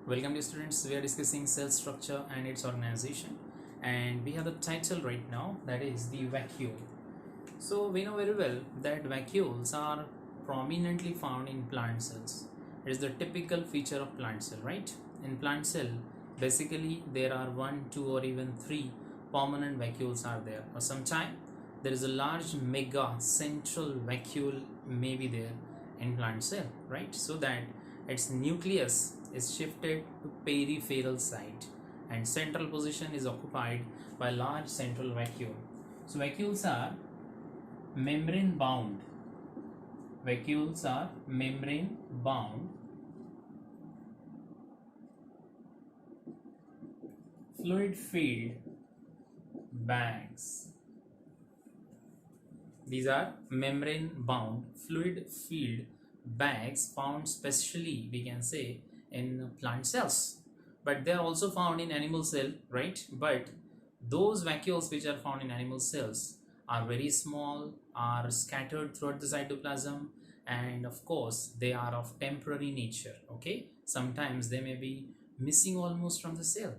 Welcome to students. We are discussing cell structure and its organization, and we have the title right now, that is the vacuole. So we know very well that vacuoles are prominently found in plant cells. It is the typical feature of plant cell, right? In plant cell, basically there are one, two, or even three permanent vacuoles are there, or sometimes there is a large mega central vacuole may be there in plant cell, right? So that its nucleus is shifted to peripheral site and central position is occupied by large central vacuole. So vacuoles are membrane bound. Vacuoles are membrane bound fluid filled bags. These are membrane bound fluid filled bags found specially, we can say, in plant cells, but they are also found in animal cell, right? But those vacuoles which are found in animal cells are very small, are scattered throughout the cytoplasm, and of course they are of temporary nature. Okay, sometimes they may be missing almost from the cell,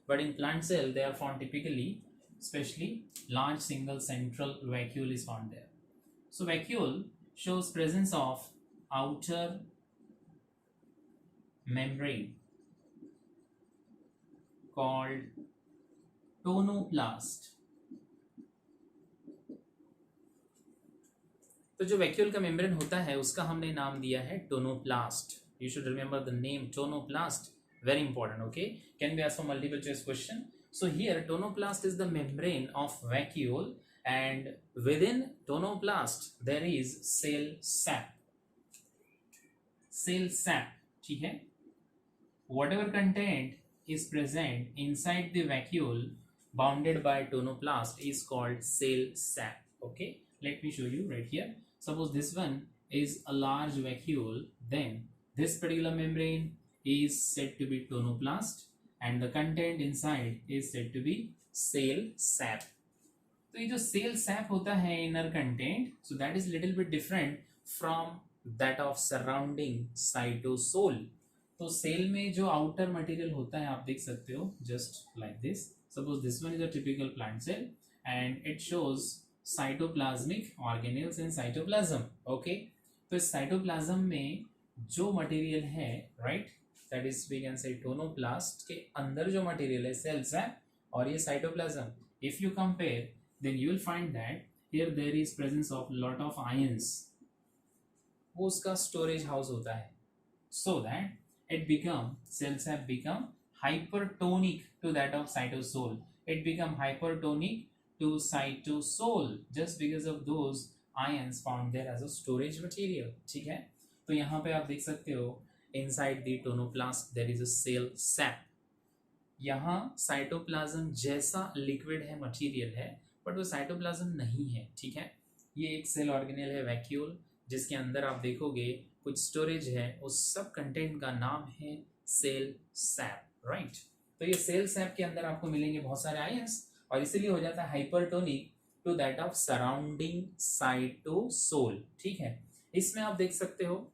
but in plant cell they are found typically, especially large single central vacuole is found there. So vacuole shows presence of outer membrane called tonoplast. तो जो vacuole का membrane होता है उसका हमने नाम दिया है tonoplast. You should remember the name tonoplast, very important. Okay, can be asked for multiple choice question. So here tonoplast is the membrane of vacuole, and within tonoplast there is cell sap. Cell sap, ठीक है. Whatever content is present inside the vacuole bounded by tonoplast is called cell sap. Okay, let me show you right here. Suppose this one is a large vacuole, then this particular membrane is said to be tonoplast and the content inside is said to be cell sap. तो ये जो cell sap होता है inner content, so that is little bit different from that of surrounding cytosol. तो cell में जो outer material होता है आप देख सकते हो just like this. Suppose this one is a typical plant cell and it shows cytoplasmic organelles in cytoplasm. Okay, तो इस साइटोप्लाज्म में जो मटेरियल है, right, that is we can say tonoplast के अंदर जो मटेरियल है सेल्स है और ये cytoplasm. If you compare then you will find that here there is presence of lot of ions. वो उसका स्टोरेज हाउस होता है, so that cells have become hypertonic to that of cytosol. It become hypertonic to cytosol just because of those ions found there as a storage material. ठीक है, तो यहाँ पे आप देख सकते हो inside the tonoplast there is a cell sap. यहाँ साइटोप्लाज्म जैसा लिक्विड है, मटेरियल है, बट वो साइटोप्लाज्म नहीं है. ठीक है, ये एक सेल ऑर्गेनेल है वैक्यूल, जिसके अंदर आप देखोगे कुछ स्टोरेज है, उस सब कंटेंट का नाम है सेल सैप, राइट. तो ये सेल सैप के अंदर आपको मिलेंगे बहुत सारे आयंस और इसीलिए हो जाता है hypertonic to that of surrounding cytosol. ठीक है, इसमें आप देख सकते हो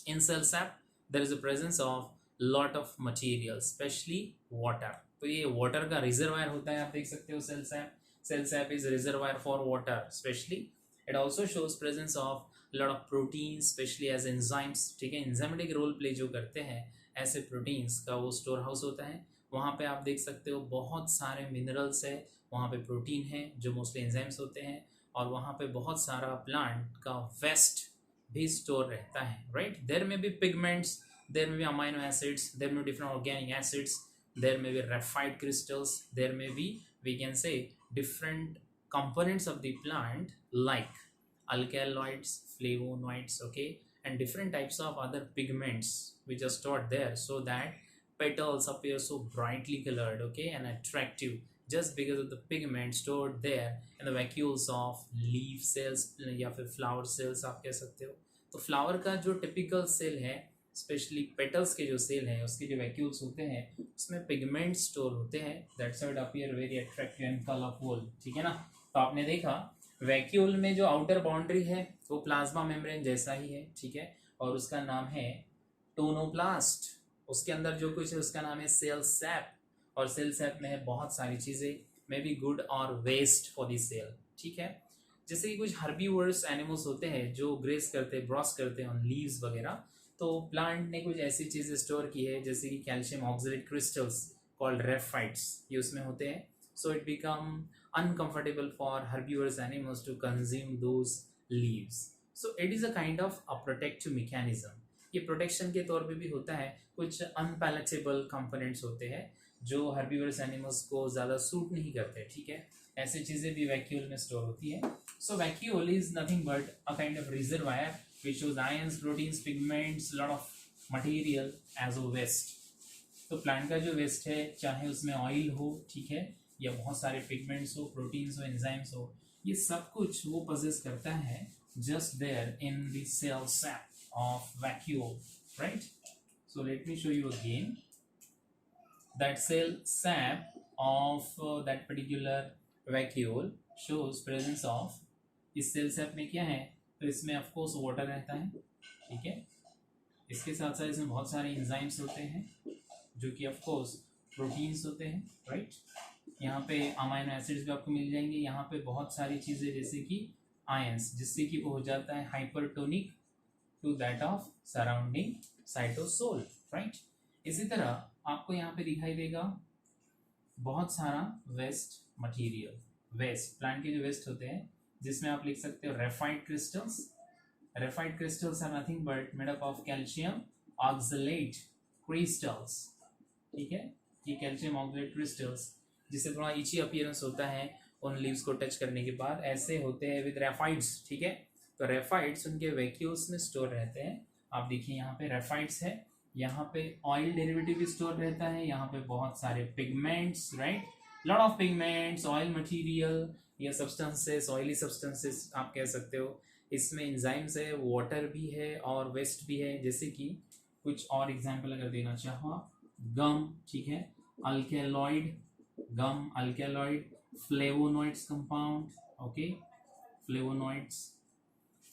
in cell sap there is a presence of lot of material, specially water. तो ये वाटर का रिजर्वायर होता है, आप देख सकते हो cell sap. Cell sap is reservoir for water specially. It also shows presence of lot of protein specially as enzymes. ठीक है, एंजाइमेटिक रोल प्ले जो करते हैं ऐसे प्रोटीन्स का वो स्टोर हाउस होता है. वहाँ पे आप देख सकते हो बहुत सारे मिनरल्स है, वहाँ पे प्रोटीन है जो मोस्टली एंजाइम्स होते हैं, और वहाँ पे बहुत सारा प्लांट का वेस्ट भी स्टोर रहता है, राइट. देयर में बी पिगमेंट्स, देयर में बी अमाइनो एसिड्स, देयर में डिफरेंट ऑर्गेनिक एसिड्स, देयर में बी रेफाइड क्रिस्टल्स, देयर में be we can say different components of the plant like alkaloids, flavonoids, okay, and different types of other pigments which are stored there, so that petals appear so brightly colored, okay, and attractive just because of the pigment stored there in the vacuoles of leaf cells या फिर flower cells आप कह सकते हो. तो flower का जो typical cell है, स्पेशली पेटल्स के जो सेल हैं उसके जो वैक्यूल्स होते हैं उसमें पिगमेंट स्टोर होते हैं, that's why it appear very attractive and colourful. ठीक है ना. तो आपने देखा वैक्यूल में जो आउटर बाउंड्री है वो प्लाज्मा मेम्ब्रेन जैसा ही है, ठीक है, और उसका नाम है टोनोप्लास्ट. उसके अंदर जो कुछ है उसका नाम है सेल सैप, और सेल सैप में है बहुत सारी चीज़ें, मे बी गुड और वेस्ट फॉर द सेल, ठीक है। जैसे कि कुछ हर्बीवर्स एनिमल्स होते हैं जो ग्रेस करते हैं, ब्रॉस करते हैं ऑन लीव्स वगैरह, तो प्लांट ने कुछ ऐसी चीज़ें स्टोर की है जैसे कि कैल्शियम ऑक्सलेट क्रिस्टल्स कॉल्ड रेफाइट्स, ये उसमें होते हैं। So it become uncomfortable for herbivorous animals to consume those leaves. So it is a kind of a protective mechanism. ये प्रोटेक्शन के तौर पे भी होता है। कुछ अनपैलेटेबल कंपोनेंट्स होते हैं जो हर्बीवरस एनिमल्स को ज़्यादा सूट नहीं करते, ठीक है। ऐसी चीज़ें भी वैक्यूल में स्टोर होती है। So vacuole is nothing but a kind of reservoir which shows ions, proteins, pigments, lot of material as a waste. तो प्लांट का जो वेस्ट है, चाहे उसमें ऑयल हो, ठीक है, या बहुत सारे पिगमेंट्स हो, प्रोटीन्स हो, एंजाइम्स हो, ये सब कुछ वो पोजेस करता है just there in the cell sap of vacuole, right. So let me show you again that cell sap of that particular vacuole shows presence of, इस सेल सैप में क्या है, तो इसमें ऑफ कोर्स वाटर रहता है, ठीक है। इसके साथ साथ इसमें बहुत सारे एंजाइम्स होते हैं जो कि ऑफ कोर्स प्रोटीन्स होते हैं, राइट। यहाँ पे अमाइनो एसिड्स भी आपको मिल जाएंगे, यहाँ पे बहुत सारी चीज़ें जैसे कि आयंस, जिससे कि वो हो जाता है hypertonic to that of surrounding cytosol, right. इसी तरह आपको यहाँ पे दिखाई देगा बहुत सारा वेस्ट मटेरियल, वेस्ट प्लांट के जो वेस्ट होते हैं, जिसमें आप लिख सकते हो raphide crystals. Raphide crystals are nothing but made up of calcium oxalate crystals, ठीक है। ये कैल्शियम ऑक्सलेट क्रिस्टल्स जिससे थोड़ा इची अपीयरेंस होता है उन लीव्स को टच करने के बाद, ऐसे होते हैं विद रेफाइड्स, ठीक है। तो रेफाइड्स उनके वैक्यूल्स में स्टोर रहते हैं। आप देखिए यहाँ पे रेफाइड्स है, यहाँ पे ऑयल डेरिवेटिव भी स्टोर रहता है, यहाँ पे बहुत सारे pigments, right, lot of pigments, oil material या सब्सटेंसेस, ऑयली सब्सटेंसेस आप कह सकते हो। इसमें एंजाइम्स है, वाटर भी है और वेस्ट भी है। जैसे कि कुछ और एग्जांपल अगर देना चाहो, गम, ठीक है, अल्केलॉइड, गम अल्केलॉइड, फ्लेवोनॉइड्स कंपाउंड, ओके, फ्लेवोनॉइड्स।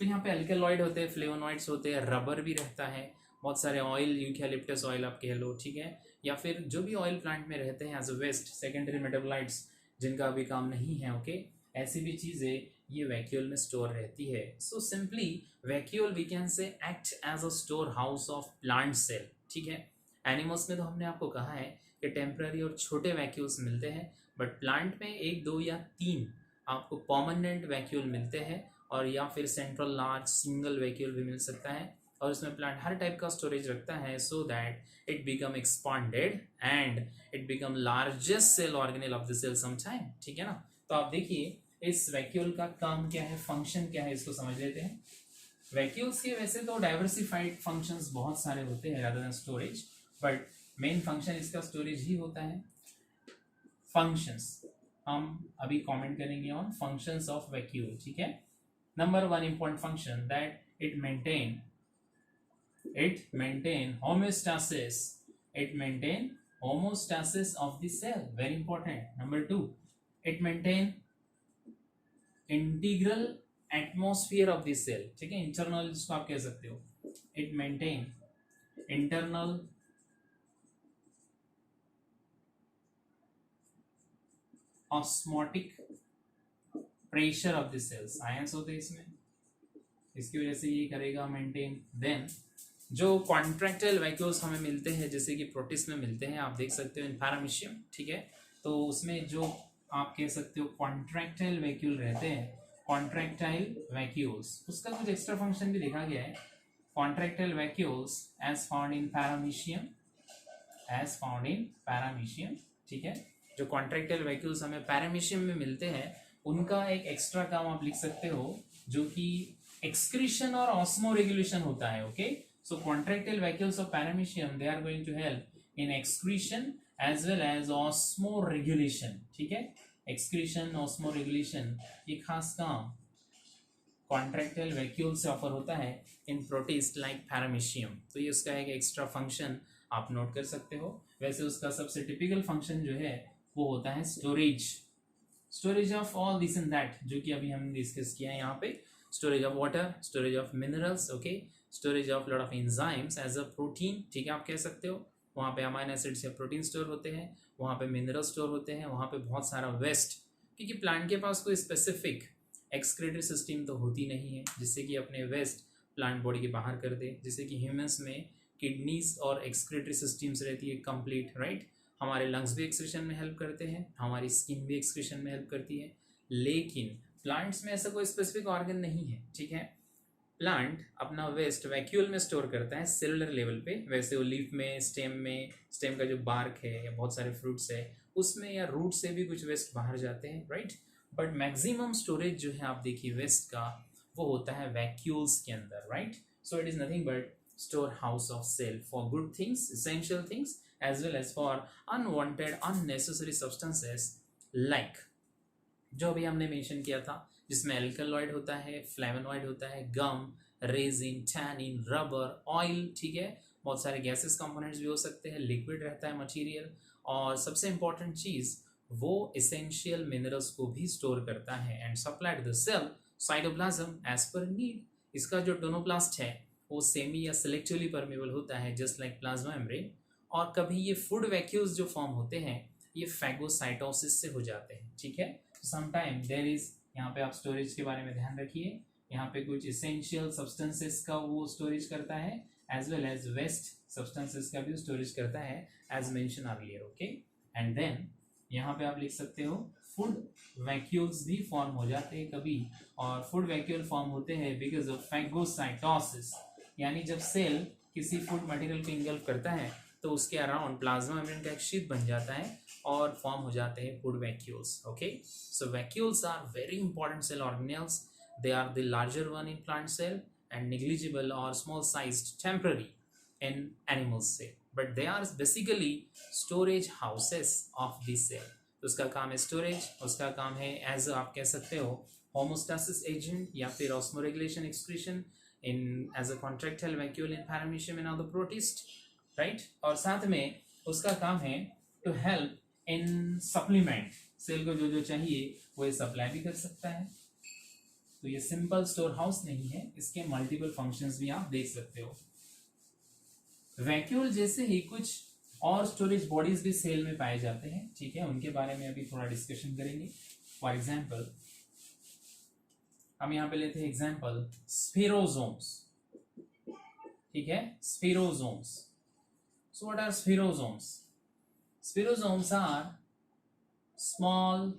तो यहाँ पे अल्केलॉइड होते हैं, फ्लेवोनॉइड्स होते हैं, रबर भी रहता है, बहुत सारे ऑयल, यूकैलिप्टस ऑयल आप कह लो, ठीक है, या फिर जो भी ऑयल प्लांट में रहते हैं as a waste, secondary metabolites जिनका अभी काम नहीं है, ओके, ऐसी भी चीज़ें ये वैक्यूल में स्टोर रहती है। So simply vacuole we can say act as a store house of plant cell, ठीक है। एनिमल्स में तो हमने आपको कहा है कि टेम्पररी और छोटे वैक्यूल्स मिलते हैं, बट प्लांट में 1, 2 या 3 आपको परमानेंट वैक्यूल मिलते हैं, और या फिर सेंट्रल लार्ज सिंगल वैक्यूल भी मिल सकता है, और इसमें प्लांट हर टाइप का स्टोरेज रखता है so that it become expanded and it become largest cell organelle of the cell some time, ठीक है ना। तो आप देखिए इस वैक्यूल का काम क्या है, फंक्शन क्या है, इसको समझ लेते हैं। वैक्यूल्स के वैसे तो डाइवर्सिफाइड फंक्शंस बहुत सारे होते हैं rather than storage, but main function इसका स्टोरेज ही होता है। फंक्शंस हम अभी कमेंट करेंगे ऑन फंक्शंस ऑफ वैक्यूल, ठीक है। Number 1 important function that it maintain homeostasis, it maintain homeostasis of the cell, very important. Number 2, it maintain integral atmosphere of the cell, ठीक है, इंटरनल जिसको आप कह सकते हो, it maintain internal osmotic pressure of the cells, ions होते हैं इसमें, इसकी वजह से ये करेगा मेंटेन। देन जो कॉन्ट्रैक्टाइल वैक्यूल्स हमें मिलते हैं जैसे कि प्रोटिस्ट में मिलते हैं, आप देख सकते हो इन पैरामीशियम, ठीक है, तो उसमें जो आप कह सकते हो कॉन्ट्रैक्टाइल वैक्यूल रहते हैं, कॉन्ट्रैक्टाइल वैक्यूल्स, उसका कुछ एक्स्ट्रा फंक्शन भी देखा गया है। Contractile vacuoles as found in Paramecium, as found in Paramecium, ठीक है, जो कॉन्ट्रैक्टाइल वैक्यूल्स हमें पैरामीशियम में मिलते हैं, उनका एक एक्स्ट्रा काम आप लिख सकते हो जो कि एक्सक्रीशन और ऑस्मो रेगुलेशन होता है, okay. So contractile vacuoles of Paramecium they are going to help in excretion as well as osmoregulation, ठीक है। एक्सक्रीशन, ऑस्मो रेगुलेशन, ये खास काम कॉन्ट्रैक्टाइल वैक्यूल से ऑफर होता है इन प्रोटिस्ट लाइक पैरामीशियम, तो ये उसका एक एक्स्ट्रा फंक्शन आप नोट कर सकते हो। वैसे उसका सबसे टिपिकल फंक्शन जो है वो होता है storage, storage of all this and that, जो कि अभी हमने डिस्कस किया है यहाँ पे, storage of water, storage of minerals, okay, storage of lot of enzymes as a protein, ठीक है, आप कह सकते हो, वहाँ पे अमाइनो एसिड्स या प्रोटीन स्टोर होते हैं, वहाँ पे मिनरल स्टोर होते हैं, वहाँ पे बहुत सारा वेस्ट, क्योंकि प्लांट के पास कोई स्पेसिफिक एक्सक्रीटरी सिस्टम तो होती नहीं है जिससे कि अपने वेस्ट प्लांट बॉडी के बाहर कर दे। जैसे कि ह्यूमंस में किडनीज और एक्सक्रीटरी सिस्टम्स रहती है कंप्लीट, राइट। हमारे लंग्स भी एक्सक्रीशन में हेल्प करते हैं, हमारी स्किन भी एक्सक्रीशन में हेल्प करती है, लेकिन प्लांट्स में ऐसा कोई स्पेसिफिक ऑर्गन नहीं है, ठीक है। प्लांट अपना वेस्ट वैक्यूल में स्टोर करता है सेलुलर लेवल पे, वैसे वो लीफ में, स्टेम का जो बार्क है या बहुत सारे फ्रूट्स है उसमें या रूट से भी कुछ वेस्ट बाहर जाते हैं, राइट। बट मैक्सिमम स्टोरेज जो है आप देखिए वेस्ट का, वो होता है वैक्यूल्स के अंदर, right. So it is nothing but store house of cell for good things, essential things, as well as for unwanted unnecessary substances, like जो अभी हमने मेंशन किया था, जिसमें एल्कलॉइड होता है, फ्लेवोनॉइड होता है, गम, रेजिन, टैनिन, रबर, ऑयल, ठीक है। बहुत सारे गैसेस कंपोनेंट्स भी हो सकते हैं, लिक्विड रहता है मटेरियल, और सबसे इंपॉर्टेंट चीज़ वो एसेंशियल मिनरल्स को भी स्टोर करता है and supply to the cell cytoplasm as per need. इसका जो टोनोप्लास्ट है वो सेमी या सिलेक्टिवली परमेबल होता है जस्ट लाइक प्लाज्मा मेम्ब्रेन, और कभी ये फूड वैक्यूल्स जो फॉर्म होते हैं ये फैगोसाइटोसिस से हो जाते हैं, ठीक है। समटाइम देयर इज, यहाँ पे आप स्टोरेज के बारे में ध्यान रखिए, यहाँ पे कुछ इसेंशियल सब्सटेंसेस का वो स्टोरेज करता है as well as waste substances का भी स्टोरेज करता है as mention earlier, okay. And then यहाँ पे आप लिख सकते हो फूड वैक्यूल्स भी फॉर्म हो जाते हैं कभी, और फूड वैक्यूल फॉर्म होते हैं बिकॉज ऑफ फैगोसाइटोसिस, यानी जब सेल किसी फूड मटेरियल को इंगल्फ करता है तो उसके अराउंड प्लाज्मा मेम्ब्रेन का एक शीट बन जाता है और फॉर्म हो जाते हैं food vacuoles, okay. So vacuoles are very important cell organelles, they are the larger one in plant cell and negligible or small sized temporary in animal cell, but they are basically storage houses of the cell। तो उसका काम है storage, उसका काम है as आप कह सकते हो होमोस्टासिस एजेंट या फिर osmoregulation excretion in as a contractile vacuole in Paramecium and other protist, right. और साथ में उसका काम है to help in supplement, cell को जो जो चाहिए वो सप्लाई भी कर सकता है। तो ये सिंपल स्टोर हाउस नहीं है, इसके मल्टीपल फंक्शंस भी आप देख सकते हो। वैक्यूल जैसे ही कुछ और स्टोरेज बॉडीज भी सेल में पाए जाते हैं, ठीक है, उनके बारे में अभी थोड़ा डिस्कशन करेंगे। फॉर एग्जांपल हम यहाँ पे लेते हैं एग्जांपल स्फेरोसोम्स, ठीक है, spherosomes. So what are spherosomes? Spherosomes are small,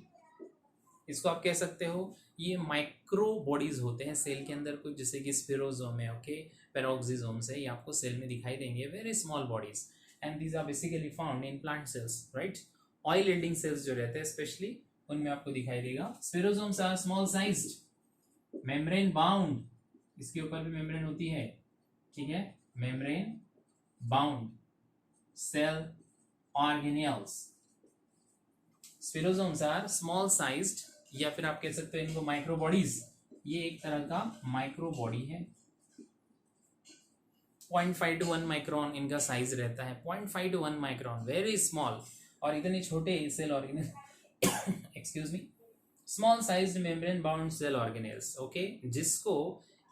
इसको आप कह सकते हो ये माइक्रो बॉडीज होते हैं सेल के अंदर कुछ, जैसे कि स्फेरोसोम है, ओके, पेरोक्सिसोम्स है, ये आपको सेल में दिखाई देंगे, very small bodies, and these are basically found in plant cells, right. Oil yielding cells जो रहते हैं स्पेशली उनमें आपको दिखाई देगा। Spherosomes are small sized, membrane bound, इसके ऊपर भी मेम्ब्रेन होती है, ठीक है, membrane bound cell organelles. Spherosomes are small sized, या फिर आप कह सकते हो इनको माइक्रो बॉडीज, ये एक तरह का माइक्रो बॉडी है। 0.5 to 1 माइक्रोन इनका साइज रहता है, 0.5 to 1 माइक्रोन, वेरी स्मॉल, और इतने छोटे cell organelle excuse me, small sized membrane bound cell organelles, okay, जिसको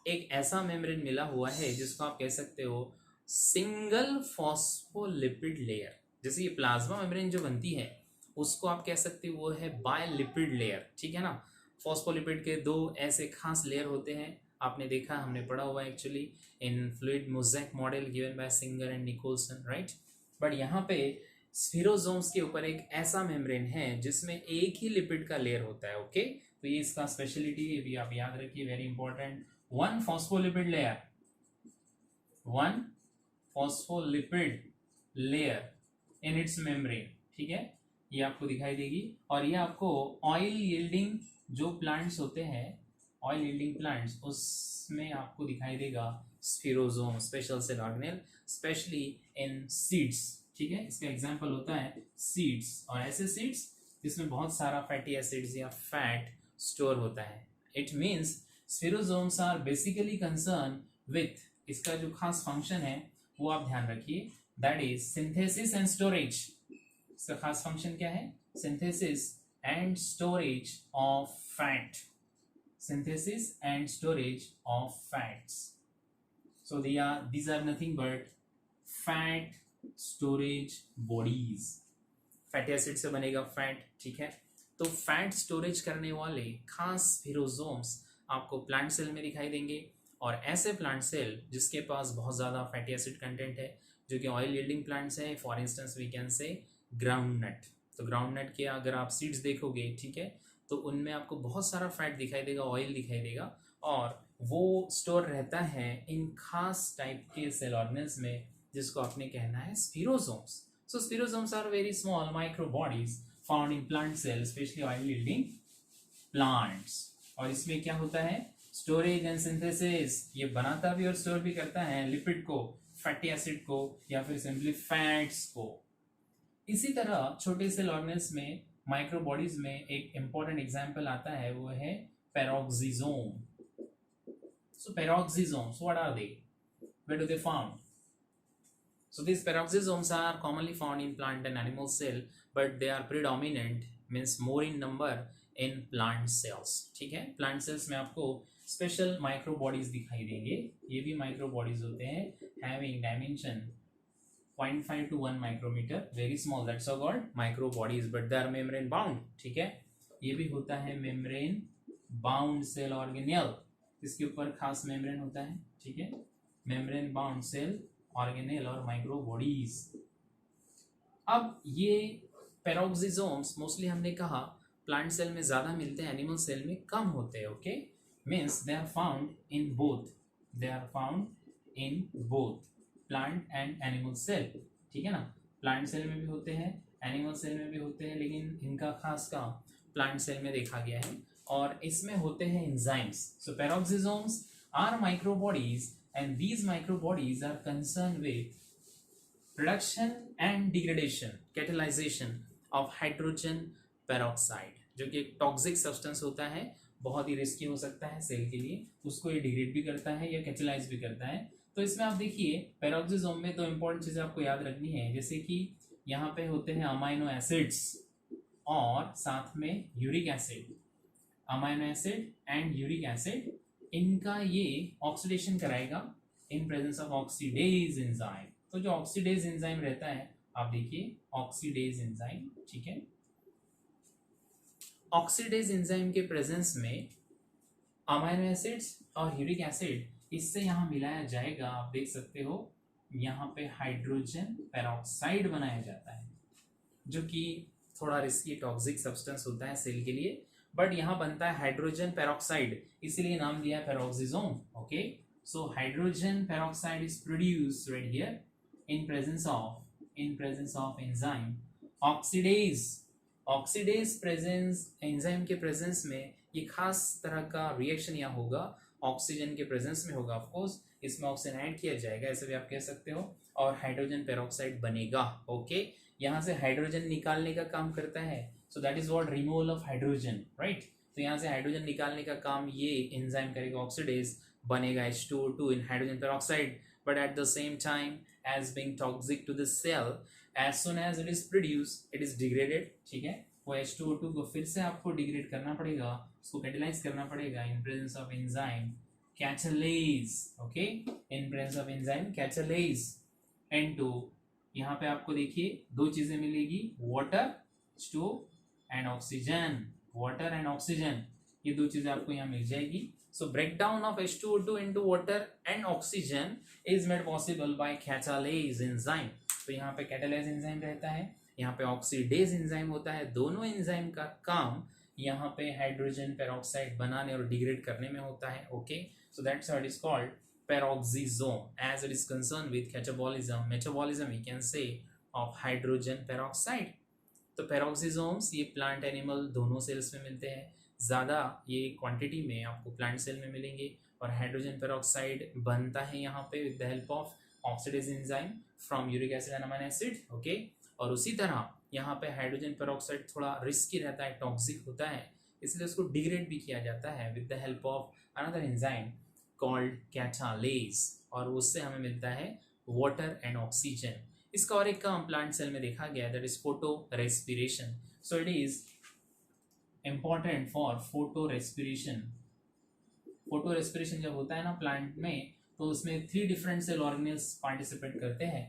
एक ऐसा मेम्ब्रेन मिला हुआ है जिसको आप कह सकते हो सिंगल फॉस्फोलिपिड लेयर। जैसे ये प्लाज्मा मेम्ब्रेन जो बनती है उसको आप कह सकते हो वो है बायलिपिड लेयर, ठीक है ना। फॉस्फोलिपिड के दो ऐसे खास लेयर होते हैं, आपने देखा, हमने पढ़ा हुआ actually in fluid mosaic model given by Singer and Nicolson, right. But यहाँ पे स्फेरोसोम्स के ऊपर एक ऐसा मेम्ब्रेन है जिसमें एक ही लिपिड का लेयर होता है, ओके। तो ये इसका स्पेशलिटी है, भी आप याद रखिए, very important. One phospholipid layer, one phospholipid layer in its membrane, ठीक है, ये आपको दिखाई देगी। और ये आपको ऑयल यील्डिंग जो प्लांट्स होते हैं, ऑयल यील्डिंग प्लांट्स, उसमें आपको दिखाई देगा spherosome, special cell organelle, specially in seeds, ठीक है। इसका एग्जांपल होता है सीड्स, और ऐसे सीड्स जिसमें बहुत सारा फैटी एसिड्स या फैट स्टोर होता है। It means spherosomes are basically concern with, इसका जो खास फंक्शन है वो आप ध्यान रखिए, that is synthesis and storage. इसका खास फंक्शन क्या है? Synthesis and storage of fat, synthesis and storage of fats. So these are nothing but fat storage bodies, fatty acid से बनेगा फैट, ठीक है। तो फैट स्टोरेज करने वाले खास स्पिरोसोम्स आपको प्लांट सेल में दिखाई देंगे, और ऐसे प्लांट सेल जिसके पास बहुत ज़्यादा फैटी एसिड कंटेंट है, जो कि ऑयल यील्डिंग प्लांट्स है, for instance we can say groundnut. तो ग्राउंड नट के अगर आप सीड्स देखोगे, ठीक है, तो उनमें आपको बहुत सारा फैट दिखाई देगा, ऑयल दिखाई देगा, और वो स्टोर रहता है इन खास टाइप के सेल ऑर्गेन्स में, जिसको आपने कहना है स्पिरोसोम्स। So spirosomes are very small micro bodies found in plant cells, especially oil yielding plants. और इसमें क्या होता है, स्टोरेज एंड सिंथेसिस, ये बनाता भी और स्टोर भी करता है लिपिड को, फैटी एसिड को, या फिर सिंपली फैट्स को। इसी तरह छोटे सेल ऑर्गेन्स में, माइक्रो बॉडीज में एक इंपॉर्टेंट एग्जांपल आता है, वो है peroxisome. So peroxisomes, what are they, where do they found? So these peroxisomes are commonly found in plant and animal cell, but they are predominant, means more in number in plant cells. ठीक है, plant cells में आपको special micro bodies दिखाई देंगे, ये भी micro bodies होते हैं, having dimension 0.5 to 1 micrometer, very small, that's so called micro bodies, but they are membrane bound. ठीक है, ये भी होता है membrane bound cell organelle, इसके ऊपर खास membrane होता है, ठीक है, membrane bound cell ऑर्गेनेल और माइक्रो बॉडीज। अब ये पेरोक्सिसोम्स मोस्टली हमने कहा प्लांट सेल में ज़्यादा मिलते हैं, एनिमल सेल में कम होते हैं, okay. Means they are found in both, they are found in both plant and animal cell, ठीक है ना। प्लांट सेल में भी होते हैं, एनिमल सेल में भी होते हैं, लेकिन इनका खास काम प्लांट सेल में देखा गया है, और इसमें होते हैं enzymes. So peroxisomes are micro bodies, and these microbodies are concerned with production and degradation, catalyzation of hydrogen peroxide, जो कि एक टॉक्सिक सब्सटेंस होता है, बहुत ही रिस्की हो सकता है सेल के लिए, उसको ये डिग्रेड भी करता है या कैटेलाइज भी करता है। तो इसमें आप देखिए पेरोक्सिसोम में तो इंपॉर्टेंट चीज़ें आपको याद रखनी है, जैसे कि यहाँ पे होते हैं अमाइनो एसिड्स और साथ में uric acid, amino acid and uric acid, इनका ये ऑक्सीडेशन कराएगा इन प्रेजेंस ऑफ ऑक्सीडेज एंजाइम। तो जो ऑक्सीडेज एंजाइम रहता है, आप देखिए ऑक्सीडेज एंजाइम, ठीक है, ऑक्सीडेज एंजाइम के प्रेजेंस में अमाइनो एसिड्स और यूरिक एसिड, इससे यहाँ मिलाया जाएगा, आप देख सकते हो यहाँ पे हाइड्रोजन पेरोक्साइड बनाया जाता है, जो कि थोड़ा रिस्की टॉक्सिक सब्सटेंस होता है सेल के लिए, बट यहाँ बनता है हाइड्रोजन पेरोक्साइड, इसीलिए नाम दिया है peroxisome, okay. So hydrogen peroxide is produced right here in presence of enzyme oxidase. Oxidase presence, enzyme के प्रेजेंस में ये खास तरह का रिएक्शन यहाँ होगा, ऑक्सीजन के प्रेजेंस में होगा, ऑफ कोर्स इसमें ऑक्सीजन ऐड किया जाएगा, ऐसे भी आप कह सकते हो, और हाइड्रोजन पेरोक्साइड बनेगा, ओके। यहाँ से हाइड्रोजन निकालने का काम करता है, so that is what removal of hydrogen, right. तो यहाँ से हाइड्रोजन निकालने का काम ये एंजाइम करेगा, ऑक्सीडेज बनेगा H2O2 in hydrogen peroxide, but at the same time as being toxic to the cell, as soon as it is produced it is degraded, ठीक है। वो H2O2 को फिर से आपको डिग्रेड करना पड़ेगा, उसको कैटेलाइज करना पड़ेगा in presence of enzyme catalase, okay, in presence of enzyme catalase. N2, यहाँ पे आपको देखिए दो चीजें मिलेगी, water H2O and oxygen, water and oxygen, ये दो चीजें आपको यहाँ मिल जाएगी। So breakdown of H2O2 into water and oxygen is made possible by catalase enzyme. तो यहाँ पे कैटालेज एंजाइम रहता है, यहाँ पे ऑक्सीडेज एंजाइम होता है, दोनों एंजाइम का काम यहाँ पे हाइड्रोजन पेरोक्साइड बनाने और डिग्रेड करने में होता है, okay. So that's what is called peroxisome as it is concerned with metabolism we can say of hydrogen peroxide। तो peroxisomes ये प्लांट एनिमल दोनों सेल्स में मिलते हैं, ज़्यादा ये क्वांटिटी में आपको प्लांट सेल में मिलेंगे, और हाइड्रोजन पेरोक्साइड बनता है यहाँ पे with the help of oxidase enzyme from uric acid and amino acid, okay. और उसी तरह यहाँ पे हाइड्रोजन पेरोक्साइड थोड़ा रिस्की रहता है, टॉक्सिक होता है, इसलिए उसको डिग्रेड भी किया जाता है with the help of another enzyme called catalase, और उससे हमें मिलता है वाटर एंड ऑक्सीजन। इसका और एक काम प्लांट सेल में देखा गया, that is photo respiration. So it is important for photo respiration. Photo respiration जब होता है ना प्लांट में, तो उसमें 3 डिफरेंट सेल ऑर्गेनेल्स पार्टिसिपेट करते हैं।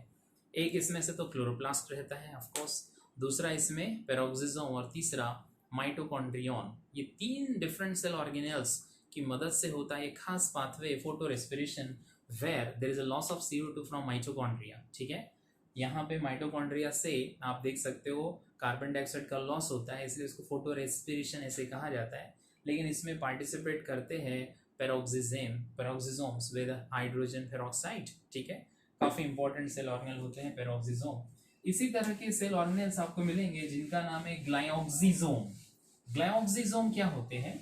एक इसमें से तो क्लोरोप्लास्ट रहता है ऑफ कोर्स, दूसरा इसमें पेरोक्सिसोम और तीसरा माइटोकॉन्ड्रियन। ये तीन डिफरेंट सेल ऑर्गेनेल्स की मदद से होता है एक खास pathway photorespiration where there is a loss of CO2 from mitochondria. ठीक है, यहाँ पे माइटोकॉन्ड्रिया से आप देख सकते हो कार्बन डाइऑक्साइड का लॉस होता है, इसलिए उसको फोटो रेस्पिरेशन ऐसे कहा जाता है। लेकिन इसमें पार्टिसिपेट करते हैं पेरोक्सिसोम्स विद हाइड्रोजन पेरोक्साइड। ठीक है, काफ़ी इंपॉर्टेंट सेल ऑर्गेनल होते हैं पेरोक्सिसोम। इसी तरह के सेल ऑर्गेनल्स आपको मिलेंगे जिनका नाम है ग्लाइऑक्सिसोम। ग्लाइऑक्सिसोम क्या होते हैं?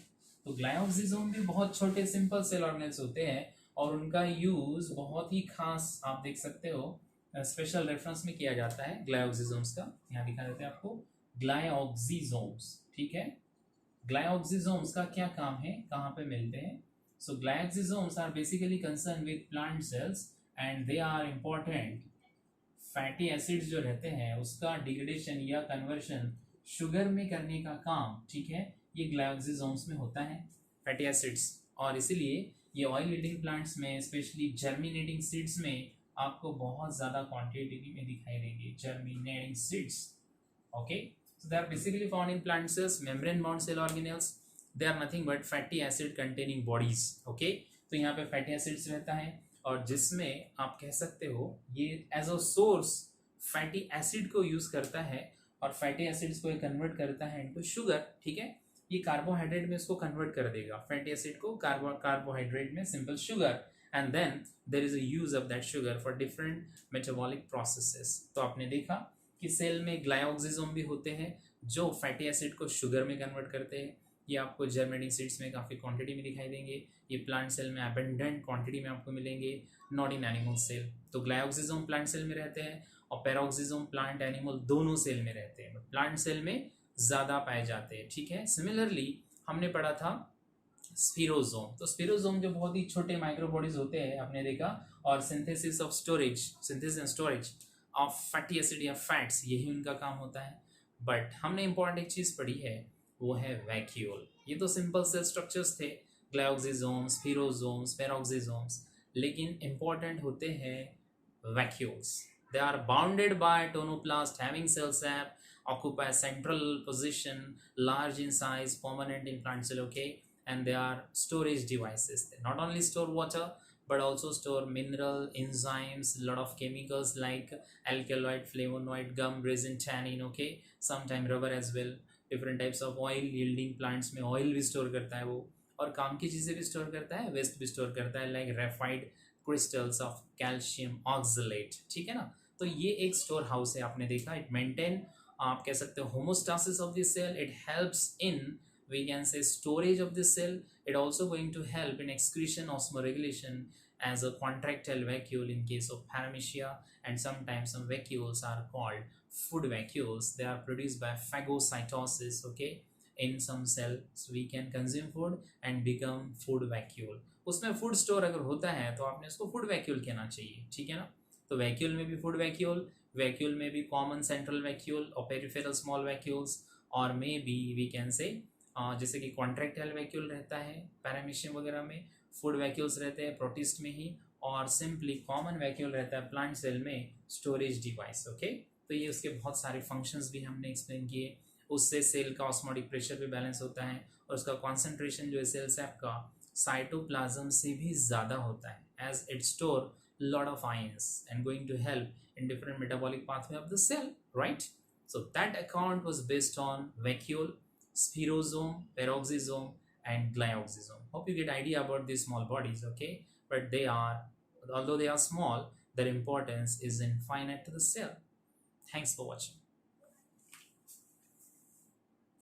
तो ग्लाइऑक्सिसोम भी बहुत छोटे सिंपल सेल ऑर्गेनल्स होते हैं और उनका यूज बहुत ही खास आप देख सकते हो स्पेशल रेफरेंस में किया जाता है ग्लाइऑक्सिसोम्स का। यहाँ दिखा देते हैं आपको ग्लाइऑक्सिसोम्स। ठीक है, ग्लाइऑक्सिसोम्स का क्या काम है, कहाँ पे मिलते हैं? So glyoxysomes are basically concern with plant cells and they are important fatty acids जो रहते हैं उसका डिग्रेडेशन या कन्वर्शन शुगर में करने का काम, ठीक है, ये ग्लाइऑक्सिसोम्स में होता है फैटी एसिड्स। और इसीलिए ये ऑयल ईल्डिंग प्लांट्स में स्पेशली जर्मिनेटिंग सीड्स में आपको बहुत ज़्यादा क्वांटिटी में दिखाई देंगे germinating seeds. Okay, so they are basically found in plant cells, membrane bound cell organelles. They are nothing but fatty acid containing bodies. Okay, तो यहाँ पे फैटी एसिड्स रहता है और जिसमें आप कह सकते हो ये as a source fatty acid को यूज करता है और फैटी एसिड्स को कन्वर्ट करता है इनको शुगर। ठीक है, ये कार्बोहाइड्रेट में इसको कन्वर्ट कर देगा फैटी एसिड को कार्बोहाइड्रेट में simple sugar, and then there is a use of that sugar for different metabolic processes. तो आपने देखा कि सेल में ग्लाइऑक्सिसोम भी होते हैं जो फैटी एसिड को शुगर में कन्वर्ट करते हैं। ये आपको जर्मेटिंग सीड्स में काफ़ी क्वांटिटी में दिखाई देंगे, ये प्लांट सेल में अबेंडेंट क्वांटिटी में आपको मिलेंगे, नॉट इन एनिमल सेल। तो ग्लाइऑक्सिसोम प्लांट सेल में रहते हैं और पेरोक्सिसोम प्लांट एनिमल दोनों सेल में रहते हैं, प्लांट सेल में ज़्यादा पाए जाते हैं। ठीक है, सिमिलरली हमने पढ़ा था स्पिरोजोम। तो स्पिरोजोम जो बहुत ही छोटे माइक्रोबॉडीज होते हैं आपने देखा, और synthesis and storage of fatty acid या फैट्स, यही उनका काम होता है। बट हमने इंपॉर्टेंट एक चीज़ पढ़ी है, वो है वैक्यूल। ये तो सिंपल सेल स्ट्रक्चर्स थे, ग्लाइऑक्सिसोम्स, स्पिरोजोम्स, पेरोक्सिसोम्स, लेकिन इंपॉर्टेंट होते हैं vacuoles. They are bounded by tonoplast having cell sap, occupy central position, large in size, permanent in plant cell. Okay, and they are storage devices. They not only store water but also store mineral, enzymes, lot of chemicals like alkaloid, flavonoid, gum, resin, tannin. Okay, sometime rubber as well. Different types of oil yielding plants में oil भी store करता है वो, और काम की चीज़ें भी store करता है, waste भी store करता है like graphite crystals of calcium oxalate। ठीक है ना, तो ये एक स्टोर हाउस है आपने देखा। इट मेंटेन आप कह सकते हो homeostasis of the cell, it helps in we can say storage of the cell. It also going to help in excretion osmoregulation as a contractile vacuole in case of paramecia, and sometimes some vacuoles are called food vacuoles. They are produced by phagocytosis. Okay, in some cells we can consume food and become food vacuole. उसमें food store अगर होता है तो आपने उसको food vacuole कहना चाहिए। ठीक है ना, तो वैक्यूल में भी फूड वैक्यूल, वैक्यूल में भी कॉमन सेंट्रल वैक्यूल और पेरिफेरल स्मॉल वैक्यूल्स, और मे बी वी कैन से जैसे कि कॉन्ट्रैक्टाइल वैक्यूल रहता है पैरामीशियम वगैरह में, फूड वैक्यूल्स रहते हैं प्रोटिस्ट में ही, और सिंपली कॉमन वैक्यूल रहता है प्लांट सेल में स्टोरेज डिवाइस। ओके, तो ये उसके बहुत सारे फंक्शंस भी हमने एक्सप्लेन किए। उससे सेल का ऑस्मोटिक प्रेशर भी बैलेंस होता है और उसका कॉन्सेंट्रेशन जो है सेल सैप का साइटोप्लाज्म से भी ज़्यादा होता है as it store lot of ions and going to help in different metabolic pathway of the cell, right? So that account was based on vacuole, spirosome, peroxisome and glioxysome. Hope you get idea about these small bodies. Okay, but they are, although they are small, their importance is infinite to the cell. Thanks for watching.